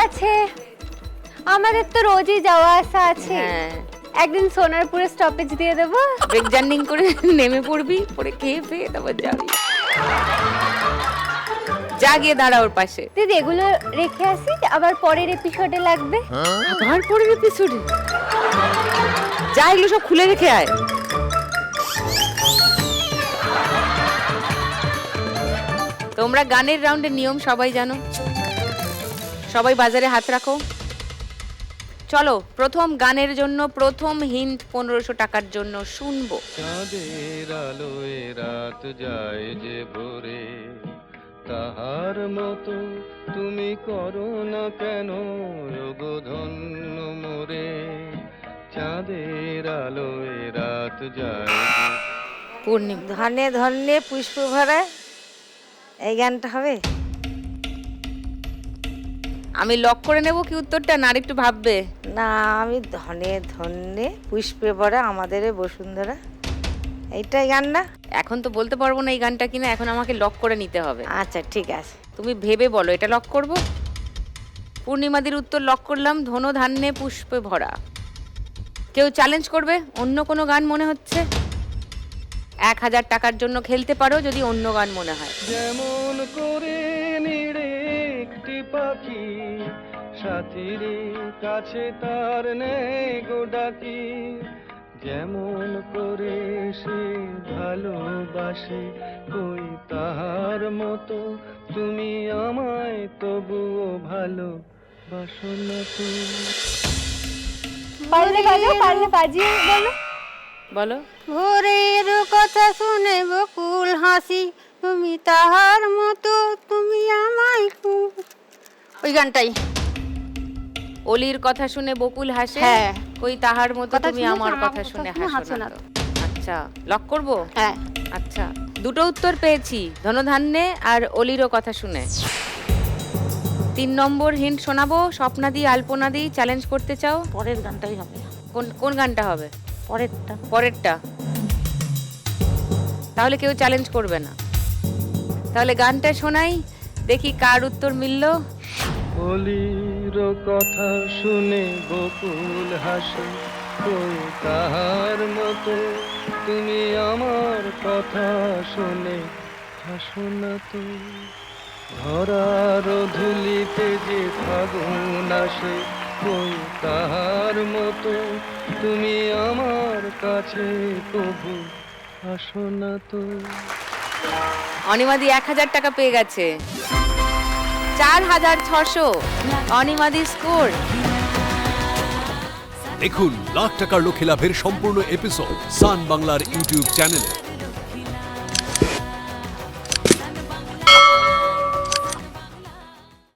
আছে, আমাদের তো রোজই যাওয়া আসা আছে। একদিন সোনারপুরে স্টপেজ দিয়ে দেবো, ব্রেক জার্নিং করে নেমে পড়বি, পরে খেয়ে ফেয়ে তারপর যাবি। যা গিয়ে দাঁড়া ওর পাশে। দিদি এগুলো রেখে আসি, আবার পরের এপিসোডে লাগবে। আবার পরের এপিসোডে? যা এগুলো সব খুলে রেখে আয়। তোমরা গানের রাউন্ডের নিয়ম সবাই জানো, সবাই বাজারে হাত রাখো। চলো, প্রথম গানের জন্য প্রথম হিন্ট 1500 টাকার জন্য শুনবো। চাঁদের আলোয় রাত যায় যে ভোরে, তাহার মতো তুমি করো না কেন ওগো ধন্য মোরে। চাঁদের আলোয় রাত যায় পূর্ণিমা। ধনে ধনে পুষ্প ভরা, এই গানটা হবে? আমি লক করে নেব কি উত্তরটা, না আর একটু ভাববে? না, আমি ধনে ধনে পুষ্পে ভরা আমাদের বসুন্ধরা, এইটাই গান না? এখন তো বলতে পারবো না এই গানটা কিনা, এখন আমাকে লক করে নিতে হবে। আচ্ছা ঠিক আছে, তুমি ভেবে বলো এটা লক করব। পূর্ণিমাদির উত্তর লক করলাম, ধনো ধান্যে পুষ্পে ভরা। কেউ চ্যালেঞ্জ করবে? অন্য কোনো গান মনে হচ্ছে? 1000 টাকার জন্য খেলতে পারো যদি অন্য গান মনে হয়। যেমন করে নিড়ে একটি পাখি, সাথীর কাছে তার নেই গো ডাকি। যেমন করে সে ভালোবাসে, কই তাহার মতো তুমি আমায় তবুও ভালোবাসো না তুমি। পারলে বাজাও, পারলে বাজিয়ে বলো। বলো। ভোরের কথা শুনে বকুল হাসি, তুমি তাহার মতো তুমি আমায় ওই গানটাই। অলির কথা শুনে বকুল হাসে, হ্যাঁ। কই তাহার মতো কথা তুমি শুনে আমার আমার কথা কথা শুনে শুনে হাসো হাসো না না তো। আচ্ছা, লক করব। হ্যাঁ, আচ্ছা, দুটো উত্তর পেয়েছি, ধনধান্যে আর অলিরও কথা শুনে। 3 নম্বর হিন্ট শোনাবো। স্বপ্নাদি আলপনাদি চ্যালেঞ্জ করতে চাও? পরের গানটাই হবে। কোন গানটা হবে? পরেরটা। পরেরটা? তাহলে কেউ চ্যালেঞ্জ করবে না, তাহলে গানটা শোনাই, দেখি কার উত্তর মিললো। অলির কথা শুনে বকুল হাসে, কই তাহার মতো তুমি আমার কথা শুনে হাসো না তো। ধরার ধুলিতে যে ফাগুন আসে, কই তাহার মতো তুমি আমার কাছে কবু আসো না তো। অনিমাদি 1000 টাকা পেয়ে গেছে। 4600 অনিমাদি স্কোর। দেখুন লাখ টাকার লক্ষ্যে লাভের সম্পূর্ণ এপিসোড সান বাংলার ইউটিউব চ্যানেলে।